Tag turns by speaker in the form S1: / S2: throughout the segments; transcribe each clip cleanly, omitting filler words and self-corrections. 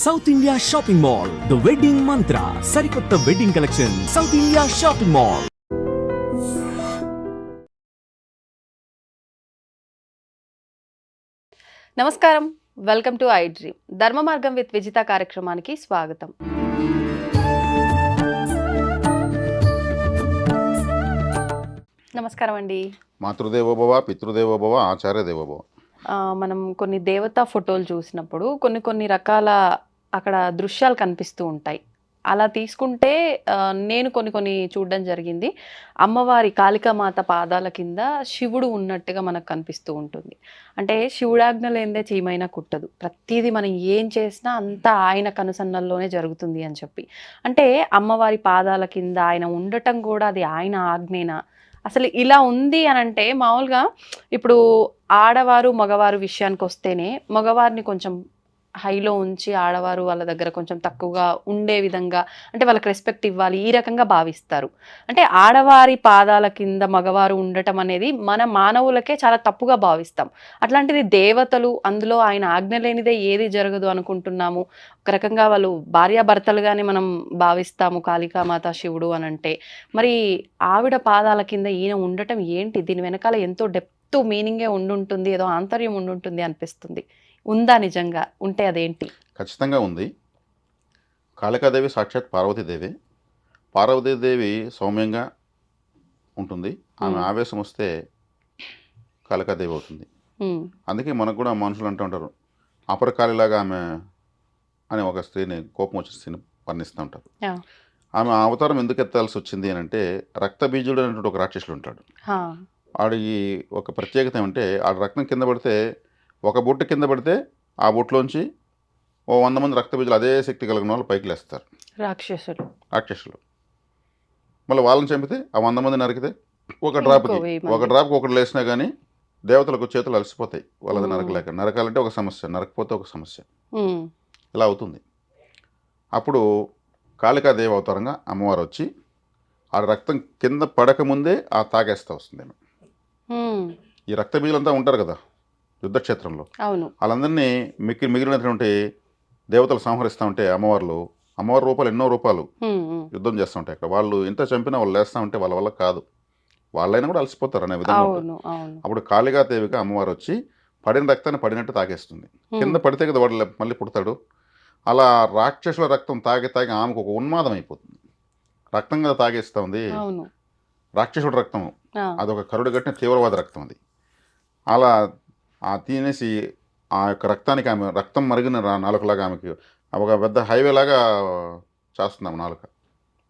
S1: South India shopping mall, the wedding మంత్ర, సరికొత్త wedding collection, south India shopping mall.
S2: నమస్కారం, welcome to I dream. ధర్మ మార్గం with Vijitha కార్యక్రమానికి స్వాగతం. నమస్కారం అండి.
S3: మాతృదేవోభవ, పితృదేవోభవ, ఆచార్య దేవోభవ.
S2: మనం కొన్ని దేవతా ఫోటోలు చూసినప్పుడు కొన్ని రకాల అక్కడ దృశ్యాలు కనిపిస్తూ ఉంటాయి. అలా తీసుకుంటే నేను కొన్ని చూడడం జరిగింది. అమ్మవారి కాళికామాత పాదాల కింద శివుడు ఉన్నట్టుగా మనకు కనిపిస్తూ ఉంటుంది. అంటే శివుడాజ్ఞ లేనిదే చీమైనా కుట్టదు, ప్రతిదీ మనం ఏం చేసినా అంతా ఆయన కనుసన్నల్లోనే జరుగుతుంది అని చెప్పి. అంటే అమ్మవారి పాదాల కింద ఆయన ఉండటం కూడా అది ఆయన ఆజ్ఞేనా? అసలు ఇలా ఉంది అని అంటే మామూలుగా ఇప్పుడు ఆడవారు మగవారు విషయానికి వస్తేనే మగవారిని కొంచెం హైలో ఉంచి ఆడవారు వాళ్ళ దగ్గర కొంచెం తక్కువగా ఉండే విధంగా, అంటే వాళ్ళకి రెస్పెక్ట్ ఇవ్వాలి, ఈ రకంగా భావిస్తారు. అంటే ఆడవారి పాదాల కింద మగవారు ఉండటం అనేది మన మానవులకే చాలా తప్పుగా భావిస్తాం. అట్లాంటిది దేవతలు, అందులో ఆయన ఆజ్ఞ లేనిదే ఏది జరగదు అనుకుంటున్నాము. ఒక రకంగా వాళ్ళు భార్యాభర్తలుగానే మనం భావిస్తాము కాళికామాత శివుడు అని అంటే. మరి ఆవిడ పాదాల కింద ఈయన ఉండటం ఏంటి? దీని వెనకాల ఎంతో డెప్త్ మీనింగే ఉండుంటుంది, ఏదో ఆంతర్యం ఉండుంటుంది అనిపిస్తుంది. ఉందా నిజంగా? ఉంటే అదేంటి?
S3: ఖచ్చితంగా ఉంది. కాళికాదేవి సాక్షాత్ పార్వతీదేవి. పార్వతీదేవి సౌమ్యంగా ఉంటుంది. ఆమె ఆవేశం వస్తే కాళికాదేవి అవుతుంది. అందుకే మనకు కూడా మనుషులు అంటూ ఉంటారు, అపరకాళిలాగా ఆమె అని ఒక స్త్రీని కోపం వచ్చే స్త్రీని వర్ణిస్తూ ఉంటారు. ఆమె అవతారం ఎందుకు ఎత్తాల్సి వచ్చింది అని అంటే, రక్తబీజుడు అనేటువంటి ఒక రాక్షసుడు ఉంటాడు. ఆడికి ఒక ప్రత్యేకత ఏమంటే, ఆడ రక్తం కింద పడితే, ఒక బొట్టు కింద పడితే ఆ బొట్టులోంచి 100 మంది రక్తబీజులు అదే శక్తి కలిగిన వాళ్ళు పైకి లేస్తారు, రాక్షసులు. మళ్ళీ వాళ్ళని చంపితే ఆ 100 మంది నరికితే ఒక డ్రాప్కి ఒకటి లేసినా కానీ దేవతలకు చేతులు అలసిపోతాయి వాళ్ళది నరకలేక. నరకాలంటే ఒక సమస్య, నరకపోతే ఒక సమస్య, ఇలా అవుతుంది. అప్పుడు కాళికాదేవి అవతారంగా అమ్మవారు వచ్చి ఆ రక్తం కింద పడకముందే ఆ తాగేస్తా వస్తుంది. ఈ రక్తబీజులంతా ఉంటారు కదా యుద్ధక్షేత్రంలో, వాళ్ళందరినీ మిగిలినటువంటి దేవతలు సంహరిస్తూ ఉంటే అమ్మవారి రూపాలు ఎన్నో రూపాలు యుద్ధం చేస్తూ ఉంటాయి. అక్కడ వాళ్ళు ఎంత చంపినా వాళ్ళు లేస్తూ ఉంటే వాళ్ళ వల్ల కాదు, వాళ్ళైనా కూడా అలసిపోతారు అనే విధంగా. అప్పుడు కాళికాదేవిగా అమ్మవారు వచ్చి పడిన రక్తాన్ని పడినట్టు తాగేస్తుంది. కింద పడితే కదా వాడు మళ్ళీ పుడతాడు. అలా రాక్షసుల రక్తం తాగి ఆమెకు ఒక ఉన్మాదం అయిపోతుంది. రక్తం కదా తాగేస్తూ ఉంది, రాక్షసుడి రక్తం, అదొక కరుడు కట్టిన తీవ్రవాద రక్తం అది. అలా తినేసి ఆ యొక్క రక్తానికి ఆమె రక్తం మరిగిన నాలుకలాగా ఆమెకి ఒక పెద్ద హైవే లాగా చేస్తుంది. ఆమె నాలుక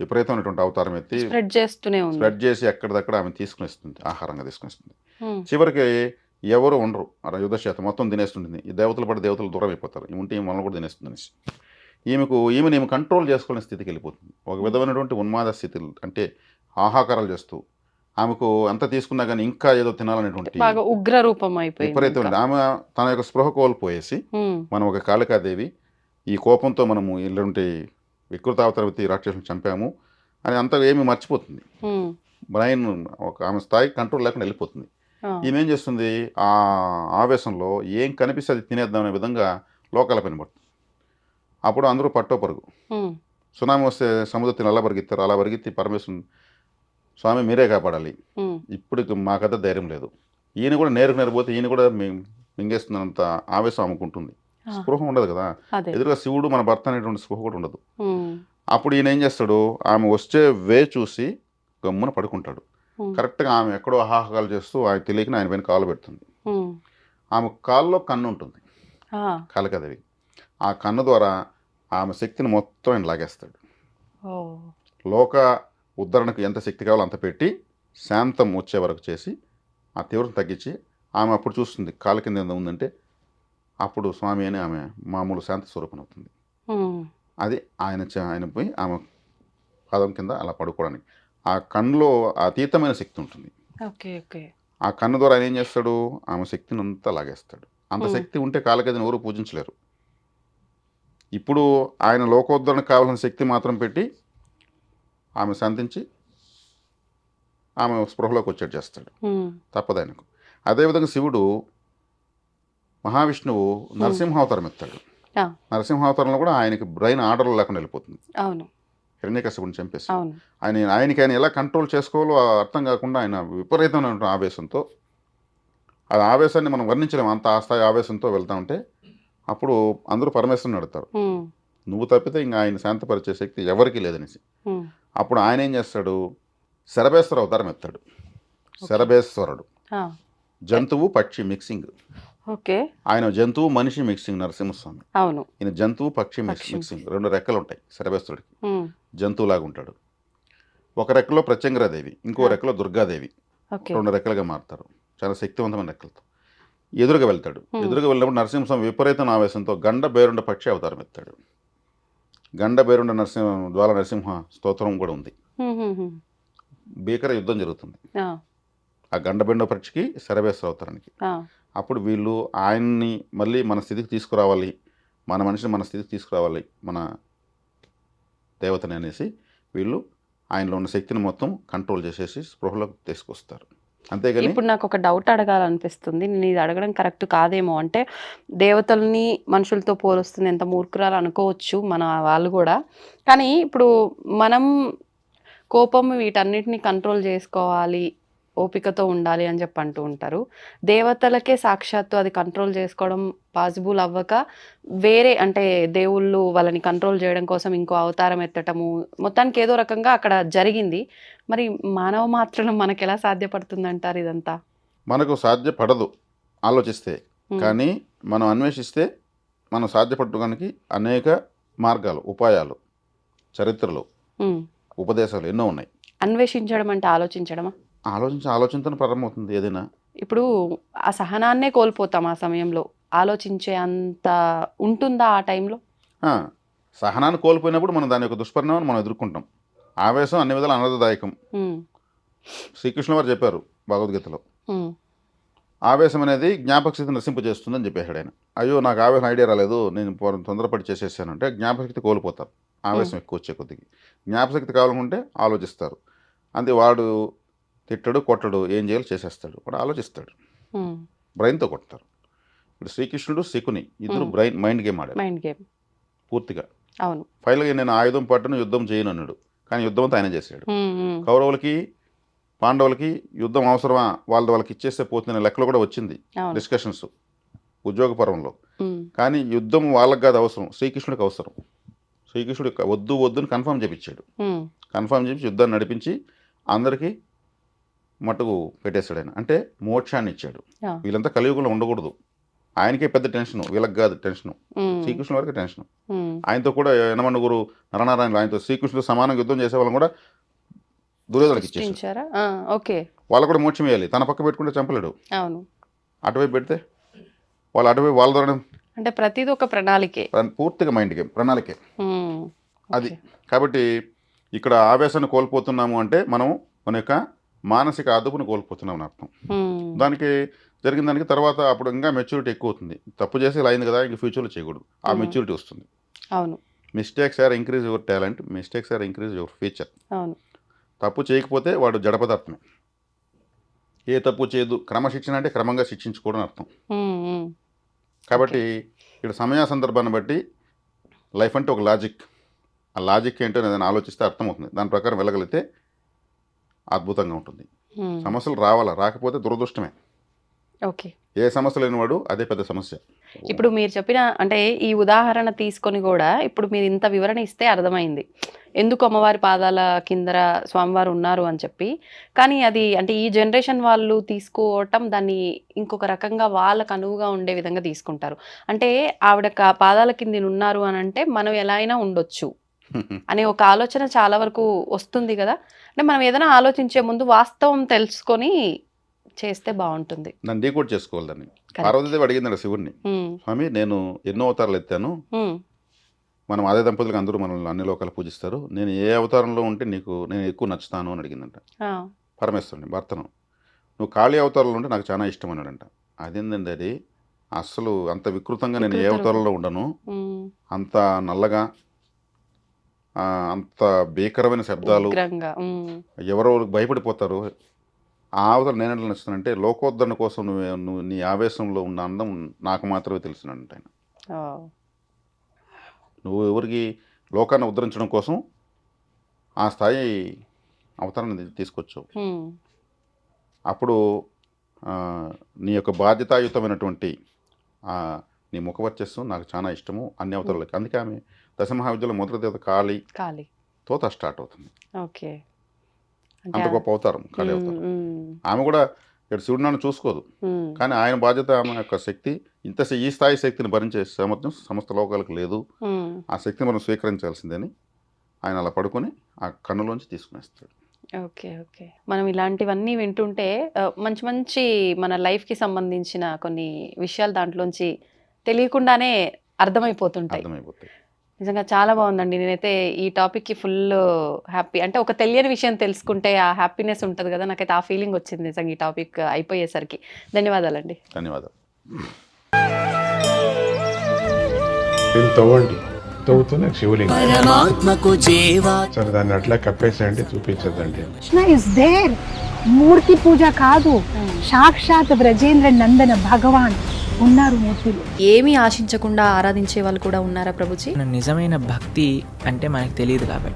S3: విపరీతమైనటువంటి అవతారం ఎత్తి స్ప్రెడ్ చేసి ఎక్కడిదక్కడ ఆమె తీసుకునిస్తుంది, ఆహారంగా తీసుకునిస్తుంది. చివరికి ఎవరు ఉండరు, యుద్ధక్షేత్రం మొత్తం తినేస్తుంటుంది. ఈ దేవతలు పడి దేవతలు దూరం అయిపోతారు, ఉంటే మనల్ని కూడా తినేస్తుంది అనేసి ఈమె కంట్రోల్ చేసుకునే స్థితికి వెళ్ళిపోతుంది. ఒక విధమైనటువంటి ఉన్మాద స్థితి, అంటే ఆహాకారాలు చేస్తూ ఆమెకు అంత తీసుకున్నా కానీ ఇంకా ఏదో తినాలనేటువంటి
S2: ఉగ్ర రూపం
S3: విపరీతమైన ఆమె తన యొక్క స్పృహ కోల్పోయేసి, మనం ఒక కాళికాదేవి ఈ కోపంతో మనము ఇలాంటి వికృతావతారవతి రాక్షసులను చంపాము అని అంతా ఏమి మర్చిపోతుంది. బ్రెయిన్ ఒక ఆమె స్థాయి కంట్రోల్ లేకుండా వెళ్ళిపోతుంది. ఈమె ఏం చేస్తుంది, ఆ ఆవేశంలో ఏం కనిపిస్తే అది తినేద్దామనే విధంగా లోకాల పని పడుతుంది. అప్పుడు అందరూ పట్టో పరుగు, సునామీ వస్తే సముద్రం అలా పరిగెత్తారు. అలా పరిగెత్తి పరమేశ్వరుని, స్వామి మీరే కాపాడాలి, ఇప్పుడు మాకైతే ధైర్యం లేదు, ఈయన కూడా నేరుపోతే ఈయన కూడా మింగేస్తున్నంత ఆవేశం ఆమెకుంటుంది. స్పృహ ఉండదు కదా, ఎదురుగా శివుడు మన భర్త అనేటువంటి స్పృహ కూడా ఉండదు. అప్పుడు ఈయన ఏం చేస్తాడు, ఆమె వచ్చే చూసి గమ్మున పడుకుంటాడు. కరెక్ట్గా ఆమె ఎక్కడో ఆహాకాలు చేస్తూ ఆయన తెలియక ఆయన పైన కాలు పెడుతుంది. ఆమె కాల్లో కన్ను ఉంటుంది కాళికాదేవి. ఆ కన్ను ద్వారా ఆమె శక్తిని మొత్తం ఆయన లాగేస్తాడు. లోక ఉద్ధరణకు ఎంత శక్తి కావాలో అంత పెట్టి శాంతం వచ్చే వరకు చేసి ఆ తీవ్రత తగ్గించి ఆమె అప్పుడు చూస్తుంది కాలు కింద ఎంత ఉందంటే, అప్పుడు స్వామి అని ఆమె మామూలు శాంత స్వరూపం అవుతుంది. అది ఆయన పోయి ఆమె పాదం కింద అలా పడుకోవడానికి ఆ కన్నులో అతీతమైన శక్తి ఉంటుంది. ఆ కన్ను ద్వారా ఆయన ఏం చేస్తాడు, ఆమె శక్తిని అంతా లాగేస్తాడు. అంత శక్తి ఉంటే కాళికాదేవిని ఎవరు పూజించలేరు. ఇప్పుడు ఆయన లోకోద్ధరణకు కావాల్సిన శక్తి మాత్రం పెట్టి ఆమె శాంతించి ఆమె స్పృహలోకి వచ్చేట్టు చేస్తాడు, తప్పదు ఆయనకు. అదేవిధంగా శివుడు మహావిష్ణువు నరసింహావతారం ఎత్తాడు.
S2: ఆ,
S3: నరసింహావతారంలో కూడా ఆయనకి బ్రెయిన్ ఆర్డర్ లేకుండా వెళ్ళిపోతుంది.
S2: అవును
S3: హిరణ్యకశిపుని చంపేసి
S2: అవును.
S3: ఆయనకి ఆయన ఎలా కంట్రోల్ చేసుకోవాలో అర్థం కాకుండా ఆయన విపరీతమైన ఆవేశంతో, ఆ ఆవేశాన్ని మనం వర్ణించలేము, అంత ఆ స్థాయి ఆవేశంతో వెళ్తా ఉంటే అప్పుడు అందరూ పరమేశ్వరుని అడుగుతారు,
S2: ఉమ్,
S3: నువ్వు తప్పితే ఇంకా ఆయన శాంతపరిచే శక్తి ఎవరికీ లేదనేసి.
S2: ఉమ్,
S3: అప్పుడు ఆయన ఏం చేస్తాడు, శరభేశ్వర అవతారం ఎత్తాడు. శరభేశ్వరుడు
S2: ఆ,
S3: జంతువు పక్షి మిక్సింగ్.
S2: ఓకే.
S3: ఆయన జంతువు మనిషి మిక్సింగ్ నరసింహస్వామి.
S2: అవును.
S3: ఈయన జంతువు పక్షి
S2: పక్షి
S3: మిక్సింగ్, 2 రెక్కలు ఉంటాయి శరభేశ్వరుడికి.
S2: ఉమ్,
S3: జంతువులాగా ఉంటాడు. ఒక రెక్కలో ప్రత్యంగరాదేవి, ఇంకో రెక్కలో దుర్గాదేవి,
S2: ఓకే.
S3: 2 రెక్కలుగా మారుతారు. చాలా శక్తివంతమైన రెక్కలతో ఎదురుగా వెళ్తాడు. ఎదురుగా వెళ్ళినప్పుడు నరసింహస్వామి విపరీతమైన ఆవేశంతో గండ బేరుండ పక్షి అవతారం ఎత్తాడు. గండ బేరుండ జ్వాల నరసింహ స్తోత్రం కూడా ఉంది.
S2: ఉమ్, ఉమ్, ఉమ్,
S3: భీకర యుద్ధం జరుగుతుంది
S2: ఆ,
S3: ఆ గండబెండ పక్షికి శరభేశ్వర అవతారానికి.
S2: ఆ,
S3: అప్పుడు వీళ్ళు ఆయన్ని మళ్ళీ మన స్థితికి తీసుకురావాలి, మన మనిషిని మన స్థితికి తీసుకురావాలి, మన దేవతని అనేసి వీళ్ళు ఆయనలో ఉన్న శక్తిని మొత్తం కంట్రోల్ చేసేసి స్పృహలోకి తీసుకొస్తారు. అంతేగాని
S2: ఇప్పుడు నాకు ఒక డౌట్ అడగాలనిపిస్తుంది. నేను ఇది అడగడం కరెక్ట్ కాదేమో. అంటే దేవతల్ని మనుషులతో పోలుస్తుంది, ఎంత మూర్ఖురాలు అనుకోవచ్చు మన వాళ్ళు కూడా. కానీ ఇప్పుడు మనం కోపం వీటన్నిటిని కంట్రోల్ చేసుకోవాలి, ఓపికతో ఉండాలి అని చెప్పి అంటూ ఉంటారు. దేవతలకే సాక్షాత్తు అది కంట్రోల్ చేసుకోవడం పాసిబుల్ అవ్వక వేరే అంటే దేవుళ్ళు వాళ్ళని కంట్రోల్ చేయడం కోసం ఇంకో అవతారం ఎత్తటము మొత్తానికి ఏదో రకంగా అక్కడ జరిగింది. మరి మానవ మాత్రం మనకు ఎలా సాధ్యపడుతుంది అంటారు ఇదంతా?
S3: మనకు సాధ్యపడదు ఆలోచిస్తే,
S2: ఉమ్,
S3: కానీ మనం అన్వేషిస్తే మనం సాధ్యపడడానికి అనేక మార్గాలు, ఉపాయాలు, చరిత్రలు,
S2: ఉమ్.
S3: ఉపదేశాలు ఎన్నో ఉన్నాయి.
S2: అన్వేషించడం అంటే ఆలోచించడమా?
S3: ఆలోచనతో ప్రారంభమవుతుంది ఏదైనా.
S2: ఇప్పుడు ఆ సహనాన్నే కోల్పోతాం ఆ సమయంలో. ఆలోచించే అంత ఉంటుందా ఆ టైంలో?
S3: ఆ, సహనాన్ని కోల్పోయినప్పుడు మనం దాని యొక్క దుష్పరిణామాన్ని మనం ఎదుర్కొంటాం. ఆవేశం అన్ని విధాలు అనర్థదాయకం.
S2: ఉమ్,
S3: శ్రీకృష్ణ వారు చెప్పారు భగవద్గీతలో,
S2: ఉమ్,
S3: ఆవేశం అనేది జ్ఞాపకశక్తి నశింపజేస్తుందని చెప్పేశాడు ఆయన. అయ్యో నాకు ఆవేశం ఐడియా రాలేదు, నేను తొందరపడి చేసేసానంటే జ్ఞాపకశక్తి కోల్పోతారు. ఆవేశం ఎక్కువ వచ్చే కొద్దికి జ్ఞాపకశక్తి కావాలనుకుంటే ఆలోచిస్తారు. అంతే, వాడు తిట్టడు కొట్టడు, ఏం చేయాలో చేసేస్తాడు, వాడు ఆలోచిస్తాడు,
S2: ఉమ్,
S3: బ్రెయిన్తో కొడతారు. ఇప్పుడు శ్రీకృష్ణుడు శకుని ఇద్దరు మైండ్ గేమ్ ఆడారు
S2: మైండ్ గేమ్.
S3: పూర్తిగా.
S2: అవును.
S3: ఫైనల్గా నేను ఆయుధం పట్టును యుద్ధం చేయను అన్నాడు, కానీ యుద్ధం అంతా ఆయన చేశాడు.
S2: ఉమ్, ఉమ్,
S3: కౌరవులకి పాండవులకి యుద్ధం అవసరమా, వాళ్ళకి ఇచ్చేస్తే పోతున్న లెక్కలు కూడా వచ్చింది
S2: అవును.
S3: డిస్కషన్స్ ఉద్యోగ పర్వంలో.
S2: ఉమ్,
S3: కానీ యుద్ధం వాళ్ళకి కాదు అవసరం, శ్రీకృష్ణుడికి అవసరం. శ్రీకృష్ణుడు వద్దుని కన్ఫర్మ్ చేయించాడు.
S2: ఉమ్,
S3: కన్ఫర్మ్ చేయించి యుద్ధాన్ని నడిపించి అందరికీ మట్టుకు పెట్టేశాడు ఆయన. అంటే మోక్షాన్ని ఇచ్చాడు.
S2: ఆ,
S3: వీళ్ళంతా కలియుగంలో ఉండకూడదు, ఆయనకే పెద్ద టెన్షన్, వీళ్ళకి కాదు టెన్షన్,
S2: ఉమ్,
S3: శ్రీకృష్ణుడి వరకు టెన్షన్.
S2: ఉమ్,
S3: ఆయనతో కూడా యనమనుగురు నరనారాయణులు ఆయనతో శ్రీకృష్ణుడు సమానంగా యుద్ధం చేసే వాళ్ళని కూడా దుర్యోధనకి ఇచ్చేసాడు.
S2: సృష్టించారా? ఆ, ఓకే.
S3: వాళ్ళు కూడా మోక్షం వేయాలి, తన పక్క పెట్టుకుంటే చంపలేడు.
S2: అవును.
S3: అటువైపు పెడితే వాళ్ళు అటువైపు వాళ్ళ ద్వారా
S2: అంటే ప్రతిదీ ఒక ప్రణాళికే.
S3: పూర్తిగా మైండ్ గేమ్, ప్రణాళికే
S2: ఉమ్,
S3: అది.
S2: ఓకే.
S3: కాబట్టి ఇక్కడ ఆవేశాన్ని కోల్పోతున్నాము అంటే మనం మన యొక్క మానసిక అదుపును కోల్పోతున్నాం అని అర్థం.
S2: ఉమ్,
S3: దానికి జరిగిన దానికి తర్వాత అప్పుడు ఇంకా మెచ్యూరిటీ ఎక్కువ అవుతుంది. తప్పు చేసి ఇలా అయింది కదా, ఇంక ఫ్యూచర్లో చేయకూడదు, ఆ మెచ్యూరిటీ వస్తుంది.
S2: అవును.
S3: Mistakes are increase your talent, mistakes are increase your future.
S2: అవును.
S3: తప్పు చేయకపోతే వాడు జడ పదార్థమే. ఏ తప్పు చేయదు, క్రమశిక్షణ అంటే క్రమంగా శిక్షించుకోవడం అర్థం.
S2: ఉమ్, ఉమ్,
S3: కాబట్టి ఇక్కడ సమయ సందర్భాన్ని బట్టి లైఫ్ అంటే ఒక లాజిక్, ఆ లాజిక్ ఏంటో ఏదైనా ఆలోచిస్తే అర్థమవుతుంది, దాని ప్రకారం వెళ్ళగలిగితే అద్భుతంగా ఉంటుంది.
S2: ఉమ్,
S3: సమస్యలు రావాలా, రాకపోతే దురదృష్టమే.
S2: ఓకే.
S3: ఏ సమస్య లేనివాడు అదే పెద్ద సమస్య.
S2: ఇప్పుడు మీరు చెప్పిన అంటే ఈ ఉదాహరణ తీసుకొని కూడా ఇప్పుడు మీరు ఇంత వివరణ ఇస్తే అర్థమైంది ఎందుకు అమ్మవారి పాదాల కింద స్వామివారు ఉన్నారు అని చెప్పి. కానీ అది అంటే ఈ జనరేషన్ వాళ్ళు తీసుకోవటం దాన్ని ఇంకొక రకంగా వాళ్ళకు అనువుగా ఉండే విధంగా తీసుకుంటారు. అంటే ఆవిడ పాదాల కింద ఉన్నారు అని అంటే మనం ఎలా అయినా ఉండొచ్చు అనే ఒక ఆలోచన చాలా వరకు వస్తుంది కదా. అంటే మనం ఏదైనా ఆలోచించే ముందు వాస్తవం తెలుసుకొని చేస్తే బాగుంటుంది.
S3: నన్ను డీకోడ్ చేసుకోవాలి దాన్ని. పార్వతీదేవి అడిగింది శివుడిని,
S2: ఉమ్,
S3: స్వామి నేను ఎన్నో అవతారాలు ఎత్తాను,
S2: ఉమ్,
S3: మనం అదే దంపతులకు అందరూ మనల్ని అన్ని లోకాలు పూజిస్తారు, నేను ఏ అవతారంలో ఉంటే నేను ఎక్కువ నచ్చుతాను అని అడిగిందంట
S2: ఆ,
S3: పరమేశ్వరుని భర్తను. నువ్వు కాళీ అవతారంలో ఉంటే నాకు చాలా ఇష్టం అన్నాడంట. అదేందండి అది, అస్సలు అంత వికృతంగా నేను ఏ అవతారంలో ఉండను,
S2: ఉమ్,
S3: అంత నల్లగా అంత భీకరమైన శబ్దాలు,
S2: ఉగ్రంగా, ఉమ్,
S3: ఎవరో భయపడిపోతారు, ఆ అవతారం నేను ఎట్లా నచ్చుతానంటే లోకోద్ధరణ కోసం నువ్వు నీ ఆవేశంలో ఉన్న అందం నాకు మాత్రమే తెలుసునంట ఆయన.
S2: ఆ,
S3: నువ్వు ఎవరికి లోకాన్ని ఉద్ధరించడం కోసం ఆ స్థాయి అవతరణని తీసుకొచ్చావు.
S2: హ్మ్.
S3: అప్పుడు నీ యొక్క బాధ్యతాయుతమైనటువంటి నీ ముఖవర్చస్సు నాకు చాలా ఇష్టము అన్ని అవతరాలకి. అందుకే ఆమె దశమహావిద్యలో మొదటి దేవత కాళీతో
S2: కాళీ.
S3: స్టార్ట్ అవుతుంది.
S2: ఓకే.
S3: అంత గొప్ప అవతారం కాళీ అవతారం.
S2: హ్మ్.
S3: ఆమె కూడా ఇక్కడ శివుడు నన్ను చూసుకోదు,
S2: హ్మ్.
S3: కానీ ఆయన బాధ్యత, ఆమె యొక్క శక్తి, ఈ స్థాయి శక్తిని భరించే సామర్థ్యం సమస్త లోకాలకు లేదు.
S2: హ్మ్.
S3: ఆ శక్తిని మనం స్వీకరించాల్సిందని ఆయన అలా పడుకొని ఆ కన్నులోంచి తీసుకునేస్తాడు.
S2: ఓకే. ఓకే. మనం ఇలాంటివన్నీ వింటుంటే మంచి మంచి మన లైఫ్‌కి సంబంధించిన కొన్ని విషయాలు దాంట్లోంచి తెలియకుండానే అర్థమైపోతుంటాయి.
S3: అర్థమైపోతాయి.
S2: నిజంగా చాలా బాగుందండి. నేనైతే ఈ టాపిక్‌కి ఫుల్ హ్యాపీ. అంటే ఒక తెలియని విషయం తెలుసుకుంటే ఆ హ్యాపీనెస్ ఉంటది గదా! నాకైతే ఆ ఫీలింగ్ వచ్చింది నిజంగా ఈ టాపిక్ అయిపోయేసరికి. ధన్యవాదాలండి.
S3: ధన్యవాదాలు.
S4: దీన్ని తవ్వండి, తవ్వుతూనే శివలింగం.
S5: పరమాత్మకు జీవా
S4: సరే దాన్ని అట్లా కప్పేసేయండి, చూపించదండి.
S6: Krishna is there. మూర్తి పూజ కాదు, సాక్షాత్ బ్రజేంద్ర నందన భగవాన్ ఉన్నారు మూర్తిలో.
S2: ఏమీ ఆశించకుండా ఆరాధించే వాళ్ళు కూడా ఉన్నారా ప్రభుజీ?
S5: నిజమైన భక్తి అంటే మనకు తెలియదు కాబట్టి